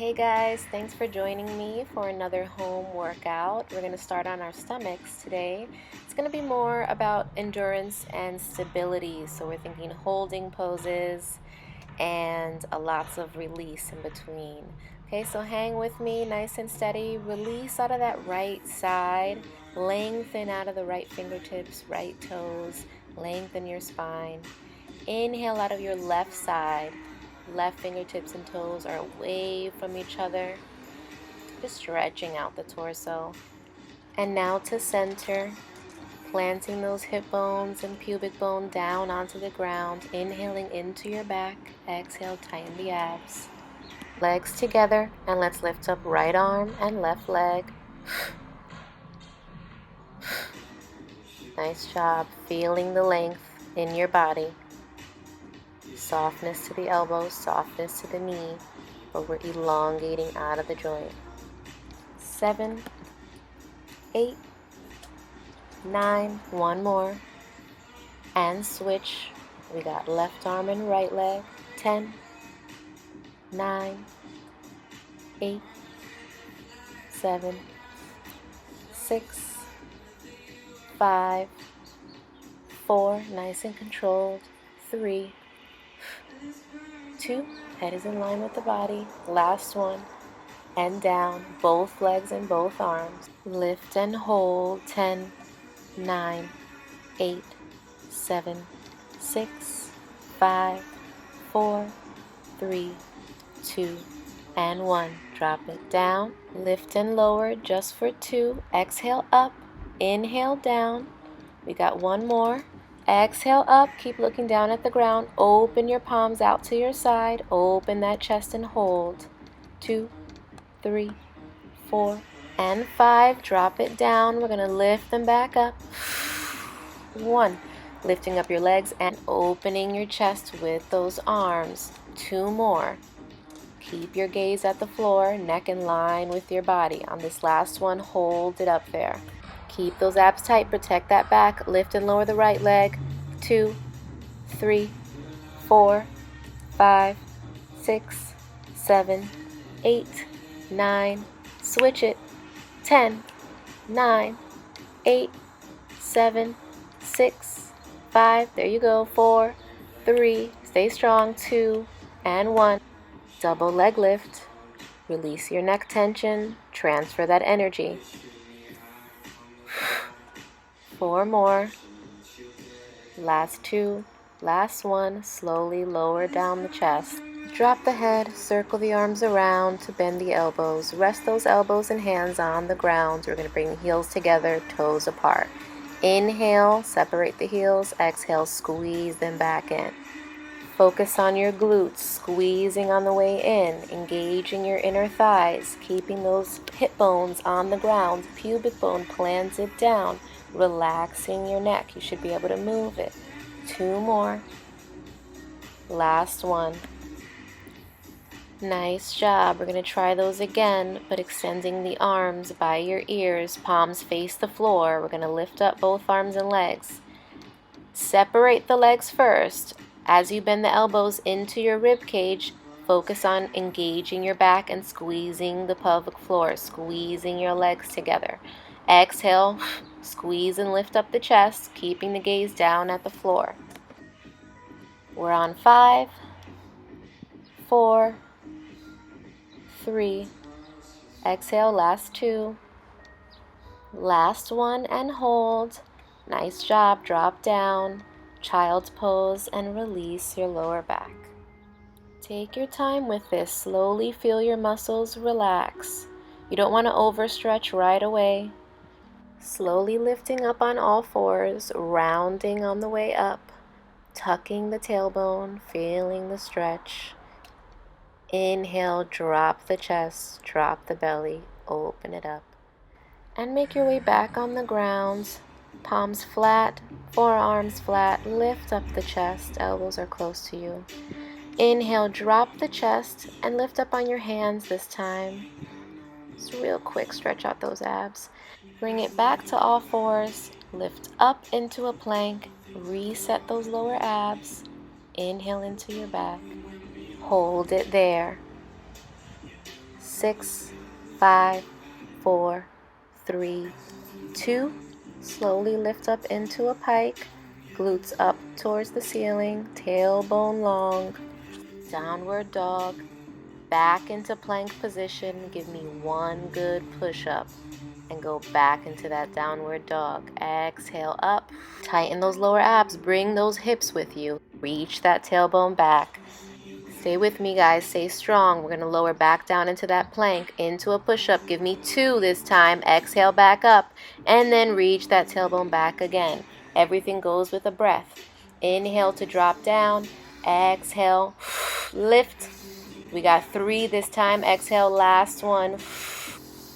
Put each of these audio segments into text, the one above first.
Hey guys, thanks for joining me for another home workout. We're going to start on our stomachs today. It's going to be more about endurance and stability. So we're thinking holding poses and lots of release in between. Okay, so hang with me nice and steady. Release out of that right side. Lengthen out of the right fingertips, right toes. Lengthen your spine. Inhale out of your left side. Left fingertips and toes are away from each other, just stretching out the torso. And now to center, planting those hip bones and pubic bone down onto the ground, inhaling into your back, exhale, tighten the abs. Legs together, and let's lift up right arm and left leg. Nice job, feeling the length in your body. Softness to the elbows, softness to the knee, but we're elongating out of the joint. 7, 8, 9, one more, and switch. We got left arm and right leg. 10, 9, 8, 7, 6, 5, 4, nice and controlled. 3, 2, head is in line with the body. Last one, and down, both legs and both arms. Lift and hold. 10, 9, 8, 7, 6, 5, 4, 3, 2, and 1. Drop it down. Lift and lower just for 2. Exhale up. Inhale down. We got one more. Exhale up, keep looking down at the ground. Open your palms out to your side. Open that chest and hold. 2, 3, 4, and 5. Drop it down. We're going to lift them back up. 1, lifting up your legs and opening your chest with those arms. 2 more. Keep your gaze at the floor, neck in line with your body. On this last one, hold it up there. Keep those abs tight, protect that back. Lift and lower the right leg. 2, 3, 4, 5, 6, 7, 8, 9. Switch it. 10, 9, 8, 7, 6, 5. There you go. 4, 3. Stay strong. 2, and 1. Double leg lift. Release your neck tension. Transfer that energy. 4 more. Last 2. Last 1. Slowly lower down the chest. Drop the head. Circle the arms around to bend the elbows. Rest those elbows and hands on the ground. We're going to bring the heels together, toes apart. Inhale, separate the heels. Exhale, squeeze them back in. Focus on your glutes, squeezing on the way in, engaging your inner thighs, keeping those hip bones on the ground, pubic bone planted down, relaxing your neck. You should be able to move it. 2 more. Last one. Nice job. We're going to try those again, but extending the arms by your ears, palms face the floor. We're going to lift up both arms and legs. Separate the legs first. As you bend the elbows into your rib cage, focus on engaging your back and squeezing the pelvic floor, squeezing your legs together. Exhale, squeeze and lift up the chest, keeping the gaze down at the floor. We're on 5, 4, 3. Exhale, last 2. Last 1 and hold. Nice job. Drop down. Child's pose and release your lower back. Take your time with this. Slowly feel your muscles relax. You don't want to overstretch right away. Slowly lifting up on all fours, rounding on the way up, tucking the tailbone, feeling the stretch. Inhale, drop the chest, drop the belly, open it up. And make your way back on the ground. Palms flat, forearms flat, lift up the chest, elbows are close to you. Inhale, drop the chest and lift up on your hands this time. Just real quick, stretch out those abs. Bring it back to all fours, lift up into a plank, reset those lower abs. Inhale into your back, hold it there. 6, 5, 4, 3, 2. Slowly lift up into a pike. Glutes up towards the ceiling. Tailbone long. Downward dog. Back into plank position. Give me one good push-up. And go back into that downward dog. Exhale up. Tighten those lower abs. Bring those hips with you. Reach that tailbone back. Stay with me, guys. Stay strong. We're going to lower back down into that plank, into a push-up. Give me 2 this time. Exhale back up. And then reach that tailbone back again. Everything goes with a breath. Inhale to drop down. Exhale. Lift. We got 3 this time. Exhale, last one.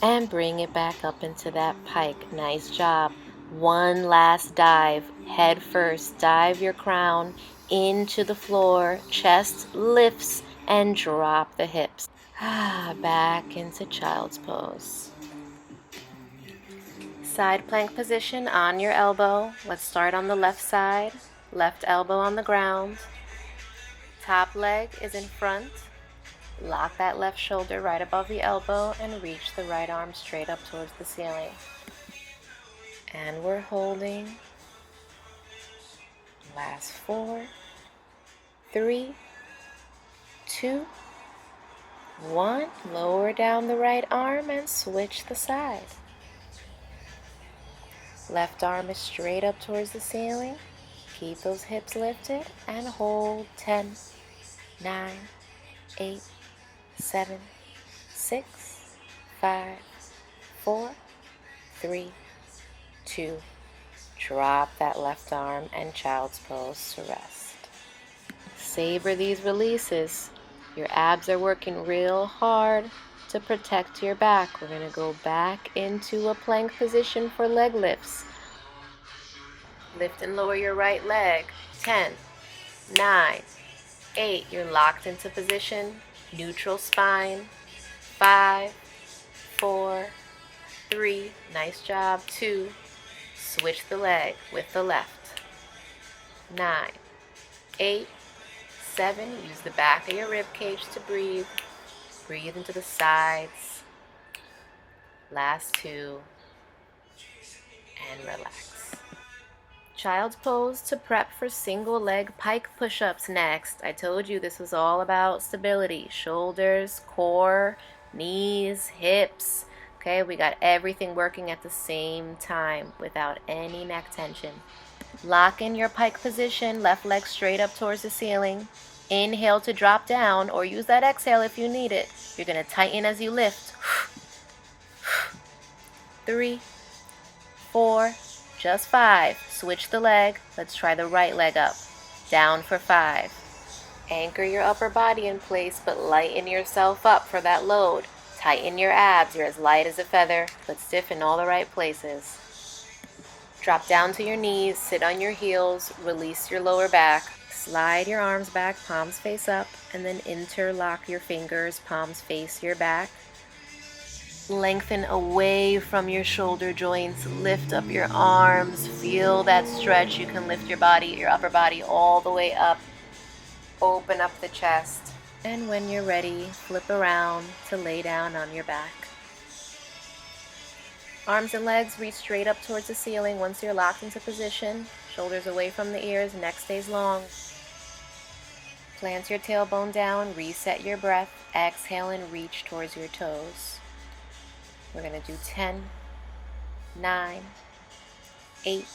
And bring it back up into that pike. Nice job. One last dive. Head first. Dive your crown into the floor. Chest lifts and drop the hips. Back into child's pose. Side plank position on your elbow. Let's start on the left side. Left elbow on the ground. Top leg is in front. Lock that left shoulder right above the elbow and reach the right arm straight up towards the ceiling. And we're holding. Last 4, 3, 2, 1. Lower down the right arm and switch the side. Left arm is straight up towards the ceiling. Keep those hips lifted and hold. 10, 9, 8, 7, 6, 5, 4, 3, 2. Drop that left arm and child's pose to rest. Savor these releases. Your abs are working real hard to protect your back. We're going to go back into a plank position for leg lifts. Lift and lower your right leg. 10, 9, 8. You're locked into position. Neutral spine. 5, 4, 3. Nice job. 2. Switch the leg with the left. 9, 8, 7. Use the back of your rib cage to breathe. Breathe into the sides. Last 2. And relax. Child's pose to prep for single leg pike push-ups next. I told you this was all about stability. Shoulders, core, knees, hips. Okay, we got everything working at the same time without any neck tension. Lock in your pike position, left leg straight up towards the ceiling. Inhale to drop down, or use that exhale if you need it. You're going to tighten as you lift. 3, 4, just 5. Switch the leg. Let's try the right leg up. Down for 5. Anchor your upper body in place, but lighten yourself up for that load. Tighten your abs. You're as light as a feather, but stiff in all the right places. Drop down to your knees, sit on your heels, release your lower back. Slide your arms back, palms face up, and then interlock your fingers, palms face your back. Lengthen away from your shoulder joints. Lift up your arms. Feel that stretch. You can lift your body, your upper body all the way up. Open up the chest. And when you're ready, flip around to lay down on your back. Arms and legs reach straight up towards the ceiling once you're locked into position. Shoulders away from the ears, neck stays long. Plant your tailbone down, reset your breath. Exhale and reach towards your toes. We're going to do 10, 9, 8,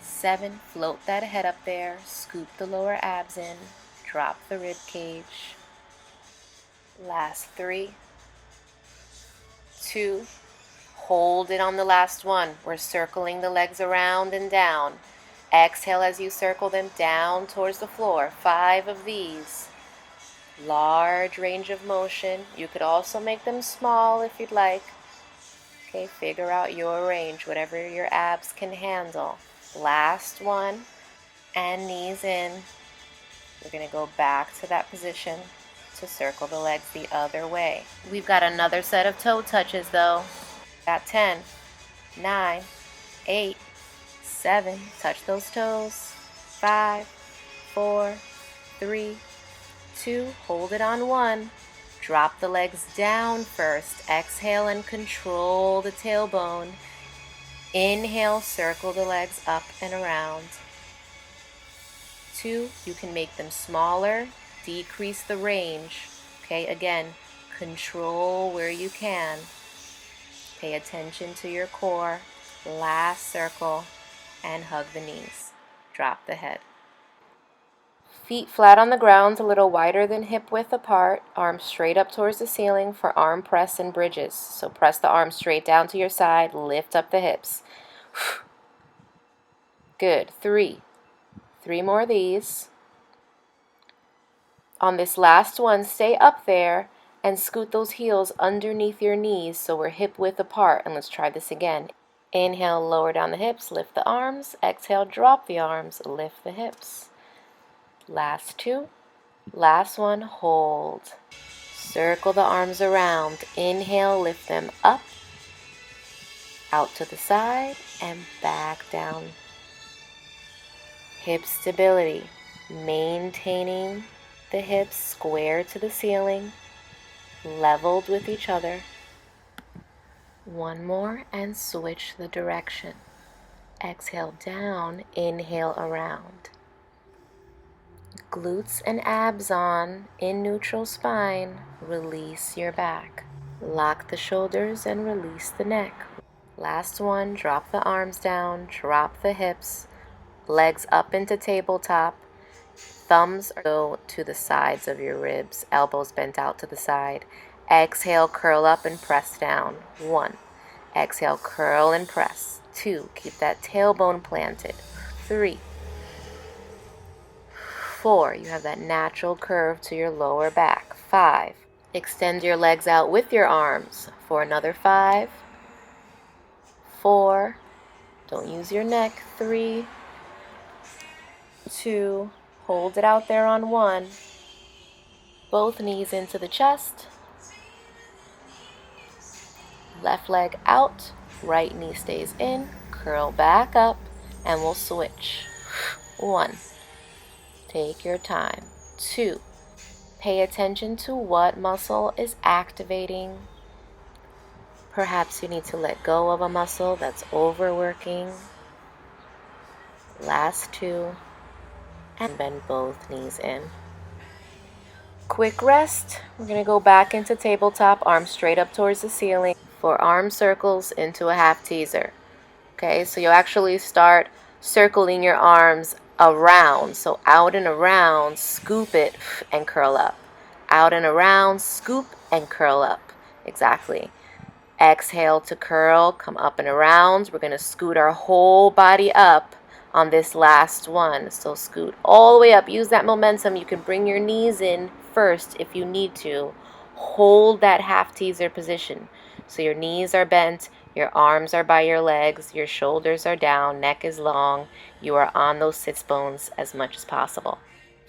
7. Float that head up there. Scoop the lower abs in. Drop the rib cage. Last 3, 2. Hold it on the last one. We're circling the legs around and down. Exhale as you circle them down towards the floor. 5 of these. Large range of motion. You could also make them small if you'd like. Okay, figure out your range, whatever your abs can handle. Last one. And knees in. We're going to go back to that position to circle the legs the other way. We've got another set of toe touches though. Got 10, 9, 8, 7. Touch those toes. 5, 4, 3, 2. Hold it on 1. Drop the legs down first. Exhale and control the tailbone. Inhale, circle the legs up and around. 2, you can make them smaller, decrease the range. Okay, again, control where you can. Pay attention to your core. Last circle, and hug the knees. Drop the head. Feet flat on the ground, a little wider than hip width apart. Arms straight up towards the ceiling for arm press and bridges. So press the arms straight down to your side. Lift up the hips. Good. 3. 3 more of these. On this last one, stay up there and scoot those heels underneath your knees so we're hip width apart. And let's try this again. Inhale, lower down the hips, lift the arms. Exhale, drop the arms, lift the hips. Last 2. Last one, hold. Circle the arms around. Inhale, lift them up, out to the side, and back down. Hip stability. Maintaining the hips square to the ceiling, leveled with each other. One more, and switch the direction. Exhale down, inhale around. Glutes and abs on, in neutral spine, release your back. Lock the shoulders and release the neck. Last one, drop the arms down, drop the hips, legs up into tabletop. Thumbs go to the sides of your ribs, elbows bent out to the side. Exhale, curl up and press down. 1. Exhale, curl and press. 2. Keep that tailbone planted. 3. 4. You have that natural curve to your lower back. 5. Extend your legs out with your arms for another 5. 4. Don't use your neck. 3. 2. Hold it out there on 1. Both knees into the chest. Left leg out. Right knee stays in. Curl back up. And we'll switch. 1. Take your time. 2. Pay attention to what muscle is activating. Perhaps you need to let go of a muscle that's overworking. Last 2. And bend both knees in. Quick rest. We're going to go back into tabletop, arms straight up towards the ceiling for arm circles into a half teaser. Okay, so you'll actually start circling your arms around. So out and around, scoop it and curl up. Out and around, scoop and curl up. Exactly. Exhale to curl, come up and around. We're going to scoot our whole body up on this last one. So scoot all the way up. Use that momentum. You can bring your knees in first if you need to. Hold that half teaser position. So your knees are bent, your arms are by your legs, your shoulders are down, neck is long. You are on those sits bones as much as possible.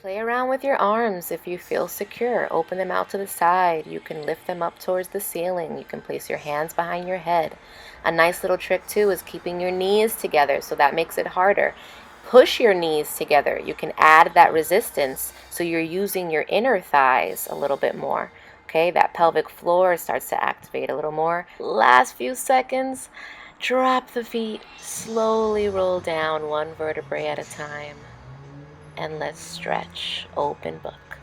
Play around with your arms if you feel secure. Open them out to the side. You can lift them up towards the ceiling. You can place your hands behind your head. A nice little trick too is keeping your knees together, so that makes it harder. Push your knees together. You can add that resistance so you're using your inner thighs a little bit more. Okay, that pelvic floor starts to activate a little more. Last few seconds, drop the feet, slowly roll down one vertebrae at a time. And let's stretch, open book.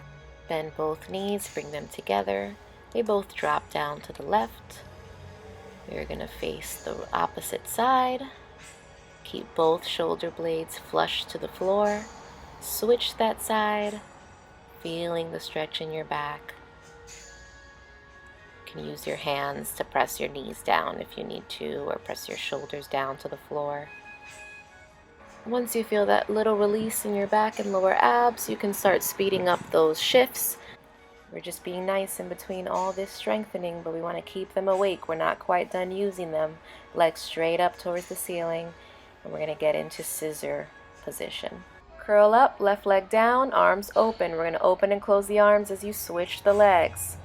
Bend both knees, bring them together. They both drop down to the left. We're going to face the opposite side. Keep both shoulder blades flush to the floor. Switch that side, feeling the stretch in your back. You can use your hands to press your knees down if you need to, or press your shoulders down to the floor. Once you feel that little release in your back and lower abs, you can start speeding up those shifts. We're just being nice in between all this strengthening, but we want to keep them awake. We're not quite done using them. Legs straight up towards the ceiling, and we're going to get into scissor position. Curl up, left leg down, arms open. We're going to open and close the arms as you switch the legs.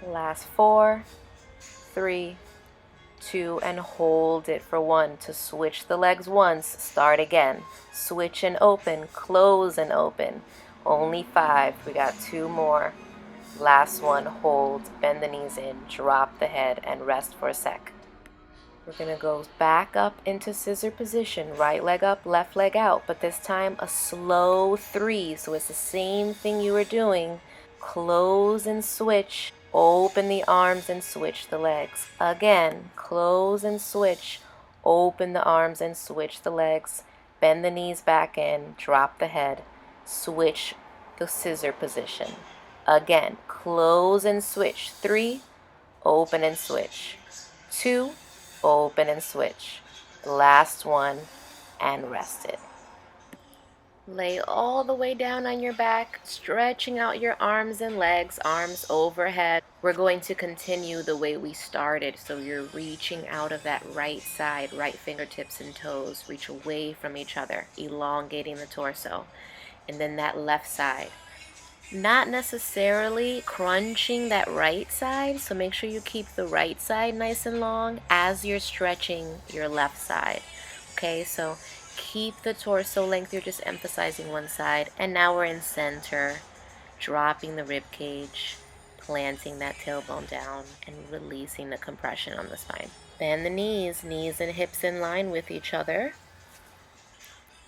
Last 4, 3, 2, and hold it for 1 to switch the legs once. Start again. Switch and open, close and open. Only 5. We got 2 more. Last one, hold, bend the knees in, drop the head, and rest for a sec. We're going to go back up into scissor position, right leg up, left leg out, but this time a slow 3. So it's the same thing you were doing. Close and switch, open the arms and switch the legs. Again, close and switch, open the arms and switch the legs. Bend the knees back in, drop the head, switch the scissor position. Again, close and switch. 3, open and switch. 2, open and switch. Last one, and rest it. Lay all the way down on your back, stretching out your arms and legs, arms overhead. We're going to continue the way we started, so you're reaching out of that right side, right fingertips and toes, reach away from each other, elongating the torso. And then that left side. Not necessarily crunching that right side, so make sure you keep the right side nice and long as you're stretching your left side. Okay, so keep the torso length, you're just emphasizing one side. And now we're in center, dropping the rib cage, planting that tailbone down, and releasing the compression on the spine. Bend the knees, knees and hips in line with each other.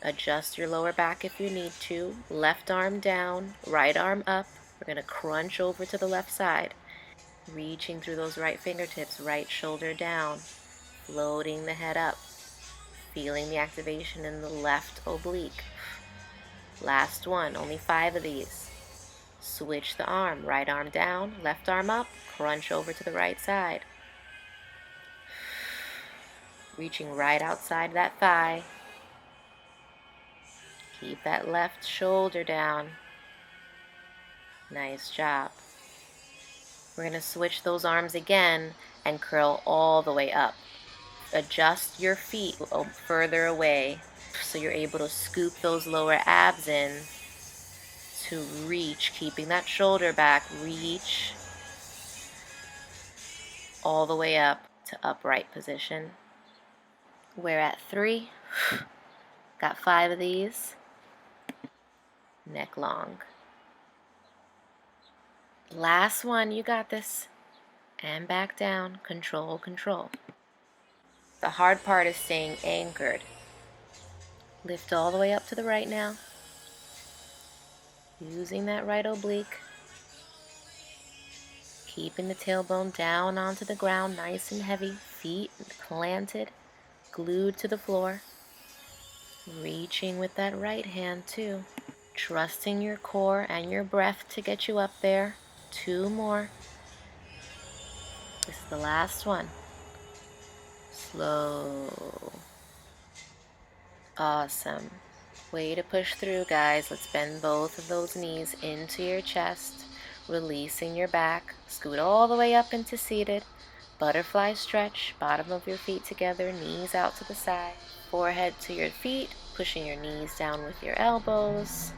Adjust your lower back if you need to. Left arm down, right arm up. We're going to crunch over to the left side. Reaching through those right fingertips, right shoulder down. Floating the head up. Feeling the activation in the left oblique. Last one, only 5 of these. Switch the arm, right arm down, left arm up. Crunch over to the right side. Reaching right outside that thigh. Keep that left shoulder down. Nice job. We're going to switch those arms again and curl all the way up. Adjust your feet further away so you're able to scoop those lower abs in to reach, keeping that shoulder back. Reach all the way up to upright position. We're at 3. Got 5 of these. Neck long. Last one, you got this. And back down, control, control. The hard part is staying anchored. Lift all the way up to the right now. Using that right oblique. Keeping the tailbone down onto the ground, nice and heavy. Feet planted, glued to the floor. Reaching with that right hand too. Trusting your core and your breath to get you up there. 2 more. This is the last one. Slow. Awesome. Way to push through, guys. Let's bend both of those knees into your chest, releasing your back. Scoot all the way up into seated. Butterfly stretch, bottom of your feet together, knees out to the side. Forehead to your feet, pushing your knees down with your elbows.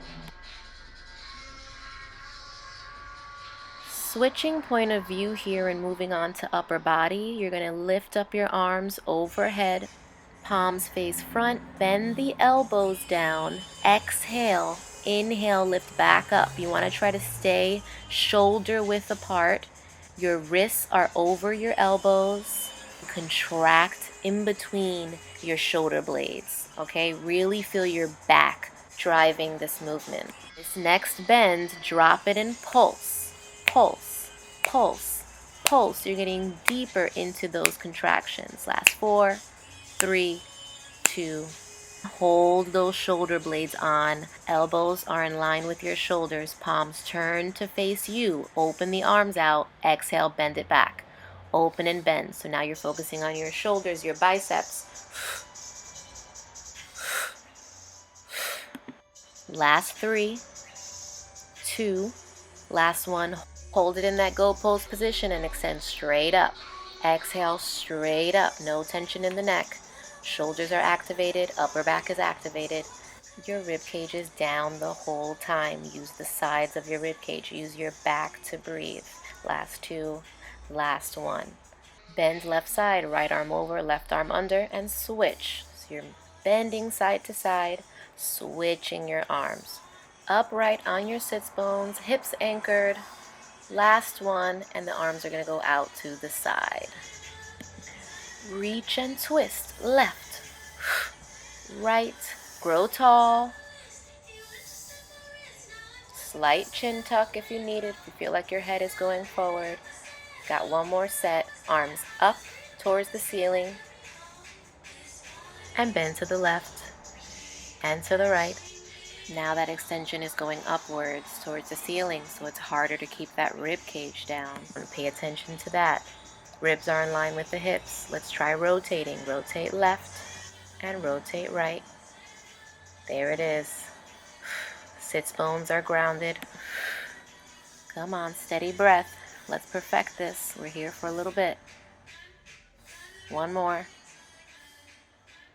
Switching point of view here and moving on to upper body, you're going to lift up your arms overhead, palms face front, bend the elbows down, exhale, inhale, lift back up. You want to try to stay shoulder width apart. Your wrists are over your elbows. Contract in between your shoulder blades, okay? Really feel your back driving this movement. This next bend, drop it and pulse. Pulse, pulse, pulse. You're getting deeper into those contractions. Last 4, 3, 2. Hold those shoulder blades on. Elbows are in line with your shoulders. Palms turn to face you. Open the arms out. Exhale, bend it back. Open and bend. So now you're focusing on your shoulders, your biceps. Last 3, 2, last one. Hold it in that go pose position and extend straight up. Exhale, straight up. No tension in the neck. Shoulders are activated. Upper back is activated. Your rib cage is down the whole time. Use the sides of your rib cage. Use your back to breathe. Last 2, last 1. Bend left side, right arm over, left arm under, and switch. So you're bending side to side, switching your arms. Upright on your sits bones, hips anchored. Last one, and the arms are going to go out to the side. Reach and twist, left, right, grow tall. Slight chin tuck if you need it, if you feel like your head is going forward. Got one more set, arms up towards the ceiling, and bend to the left and to the right. Now that extension is going upwards towards the ceiling, so it's harder to keep that rib cage down. Pay attention to that. Ribs are in line with the hips. Let's try rotating. Rotate left and rotate right. There it is. Sits bones are grounded. Come on, steady breath. Let's perfect this. We're here for a little bit. One more.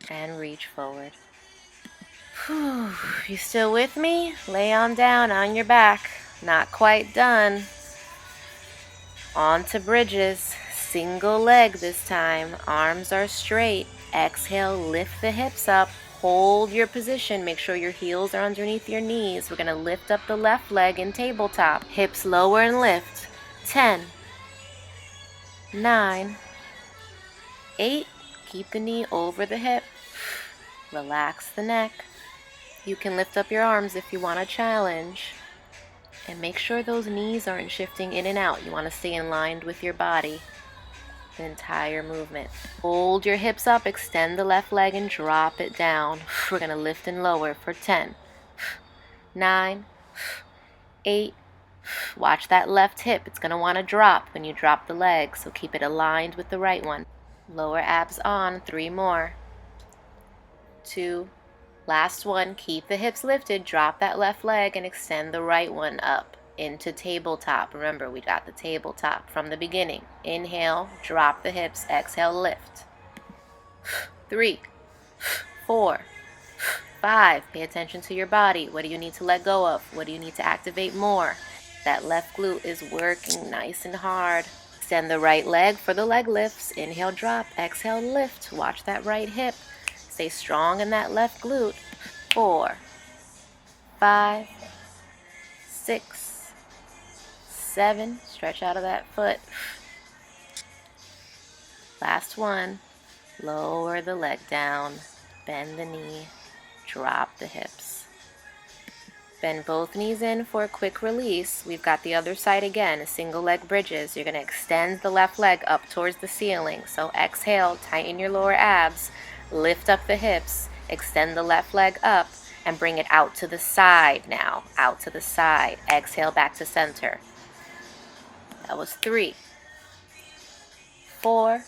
And reach forward. Whew. You still with me? Lay on down on your back. Not quite done. On to bridges. Single leg this time. Arms are straight. Exhale, lift the hips up. Hold your position. Make sure your heels are underneath your knees. We're going to lift up the left leg in tabletop. Hips lower and lift. 10, 9, 8. Keep the knee over the hip. Relax the neck. You can lift up your arms if you want a challenge. And make sure those knees aren't shifting in and out. You want to stay in line with your body the entire movement. Hold your hips up, extend the left leg and drop it down. We're going to lift and lower for 10, 9, 8. Watch that left hip. It's going to want to drop when you drop the leg, so keep it aligned with the right one. Lower abs on. 3 more. 2. Last one. Keep the hips lifted. Drop that left leg and extend the right one up into tabletop. Remember, we got the tabletop from the beginning. Inhale, drop the hips. Exhale, lift. 3, 4, 5. Pay attention to your body. What do you need to let go of? What do you need to activate more? That left glute is working nice and hard. Extend the right leg for the leg lifts. Inhale, drop. Exhale, lift. Watch that right hip. Stay strong in that left glute. 4, 5, 6, 7. Stretch out of that foot. Last one. Lower the leg down. Bend the knee. Drop the hips. Bend both knees in for a quick release. We've got the other side again, single leg bridges. You're going to extend the left leg up towards the ceiling. So exhale, tighten your lower abs, lift up the hips, extend the left leg up, and bring it out to the side now. Out to the side. Exhale back to center. That was 3, 4,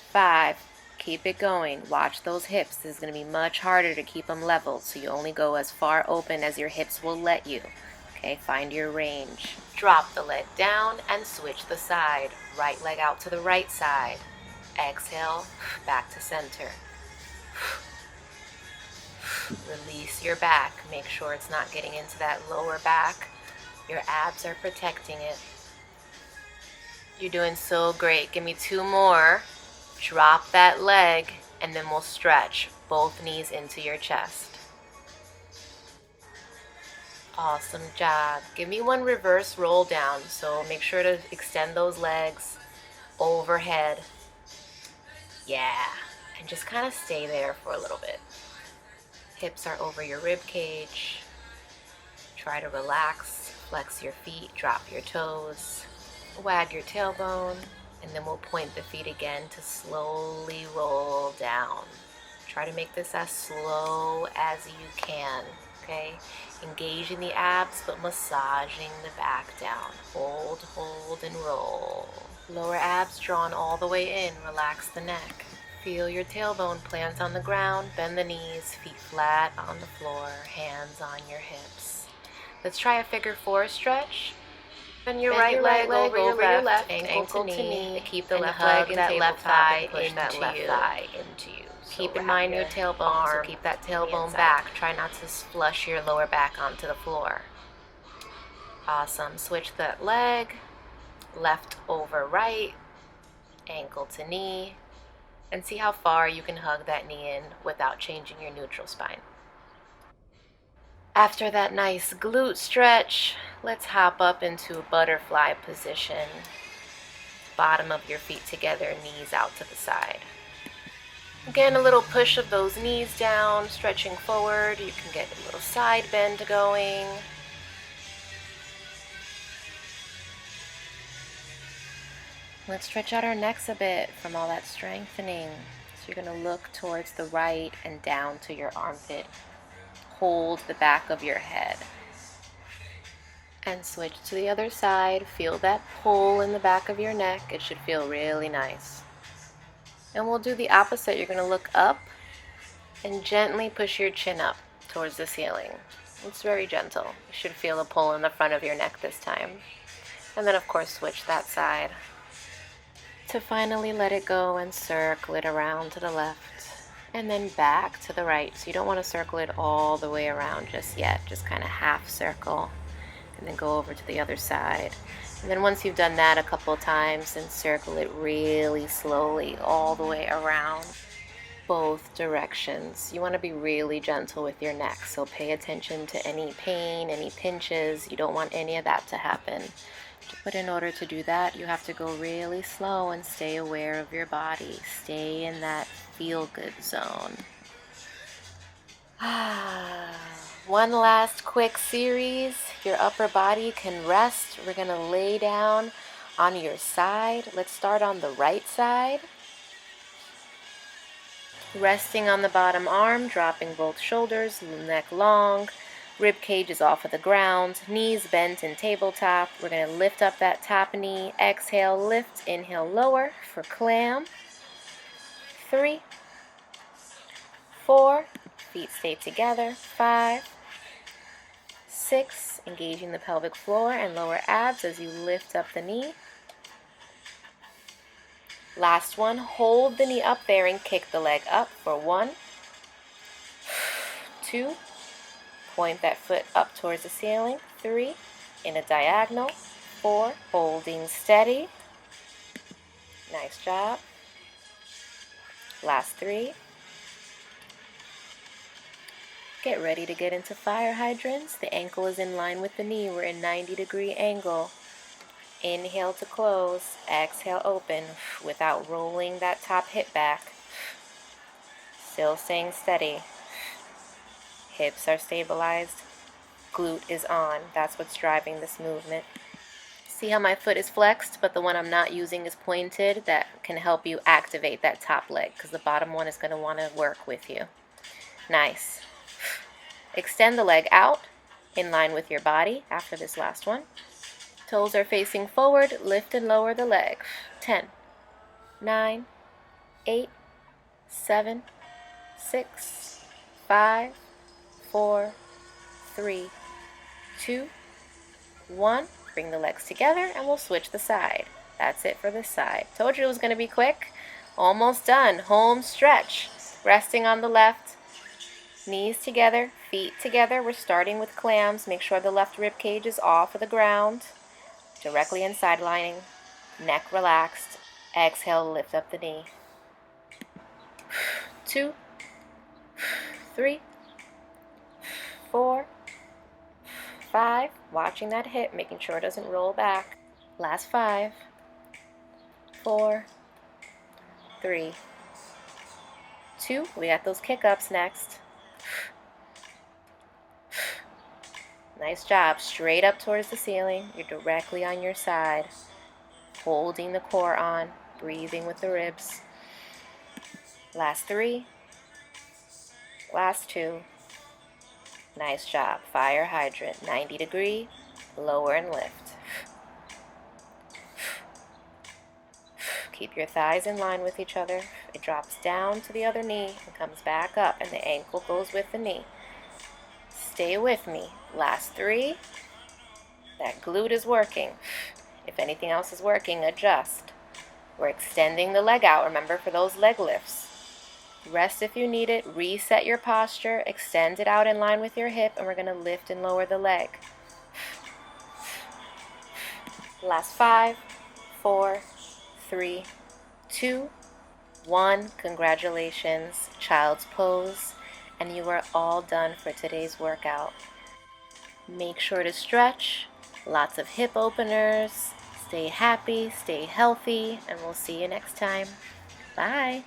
5. Keep it going. Watch those hips. This is going to be much harder to keep them level, so you only go as far open as your hips will let you. Okay, find your range. Drop the leg down and switch the side. Right leg out to the right side. Exhale, back to center. Release your back. Make sure it's not getting into that lower back. Your abs are protecting it. You're doing so great. Give me 2 more. Drop that leg, and then we'll stretch both knees into your chest. Awesome job. Give me 1 reverse roll down, so make sure to extend those legs overhead. Yeah, and just kind of stay there for a little bit. Hips are over your rib cage. Try to relax, flex your feet, drop your toes, wag your tailbone. And then we'll point the feet again to slowly roll down. Try to make this as slow as you can, okay? Engaging the abs, but massaging the back down. Hold, hold, and roll. Lower abs drawn all the way in. Relax the neck. Feel your tailbone plant on the ground. Bend the knees, feet flat on the floor, hands on your hips. Let's try a figure 4 stretch. Bend your right leg over your left ankle to knee. Keep the left leg and that left thigh into you. Keep in mind your tailbone, so keep that tailbone back. Try not to flush your lower back onto the floor. Awesome. Switch that leg. Left over right. Ankle to knee. And see how far you can hug that knee in without changing your neutral spine. After that nice glute stretch, let's hop up into a butterfly position. Bottom of your feet together, knees out to the side. Again, a little push of those knees down, stretching forward. You can get a little side bend going. Let's stretch out our necks a bit from all that strengthening. So you're going to look towards the right and down to your armpit. Hold the back of your head. And switch to the other side. Feel that pull in the back of your neck. It should feel really nice. And we'll do the opposite. You're going to look up and gently push your chin up towards the ceiling. It's very gentle. You should feel a pull in the front of your neck this time. And then of course switch that side. To finally let it go and circle it around to the left and then back to the right. So you don't want to circle it all the way around just yet, just kind of half circle and then go over to the other side. And then once you've done that a couple times, then circle it really slowly all the way around both directions. You want to be really gentle with your neck, so pay attention to any pain, any pinches. You don't want any of that to happen. But in order to do that, you have to go really slow and stay aware of your body. Stay in that feel-good zone. One last quick series. Your upper body can rest. We're going to lay down on your side. Let's start on the right side. Resting on the bottom arm, dropping both shoulders, neck long. Rib cage is off of the ground, knees bent in tabletop. We're going to lift up that top knee. Exhale, lift. Inhale, lower for clam. 3, 4, feet stay together. 5, 6, engaging the pelvic floor and lower abs as you lift up the knee. Last one, hold the knee up there and kick the leg up for 1, 2, point that foot up towards the ceiling. 3, in a diagonal. 4, holding steady. Nice job. Last 3. Get ready to get into fire hydrants. The ankle is in line with the knee. We're in 90-degree angle. Inhale to close. Exhale, open without rolling that top hip back. Still staying steady. Hips are stabilized. Glute is on. That's what's driving this movement. See how my foot is flexed, but the one I'm not using is pointed? That can help you activate that top leg because the bottom one is going to want to work with you. Nice. Extend the leg out in line with your body after this last one. Toes are facing forward. Lift and lower the leg. 10, 9, 8, 7, 6, 5, 4, 3, 2, 1. Bring the legs together and we'll switch the side. That's it for this side. Told you it was going to be quick. Almost done. Home stretch. Resting on the left. Knees together, feet together. We're starting with clams. Make sure the left rib cage is off of the ground. Directly inside lining. Neck relaxed. Exhale, lift up the knee. 2, 3, 4, 5. Watching that hip, making sure it doesn't roll back. Last 5, 4, 3, 2. We got those kick-ups next. Nice job. Straight up towards the ceiling. You're directly on your side. Holding the core on. Breathing with the ribs. Last 3. Last 2. Nice job. Fire hydrant. 90-degree. Lower and lift. Keep your thighs in line with each other. It drops down to the other knee and comes back up, and the ankle goes with the knee. Stay with me. Last 3. That glute is working. If anything else is working, adjust. We're extending the leg out, remember, for those leg lifts. Rest if you need it. Reset your posture. Extend it out in line with your hip, and we're going to lift and lower the leg. Last 5, 4, 3, 2, 1. Congratulations. Child's pose. And you are all done for today's workout. Make sure to stretch, lots of hip openers. Stay happy, stay healthy, and we'll see you next time. Bye.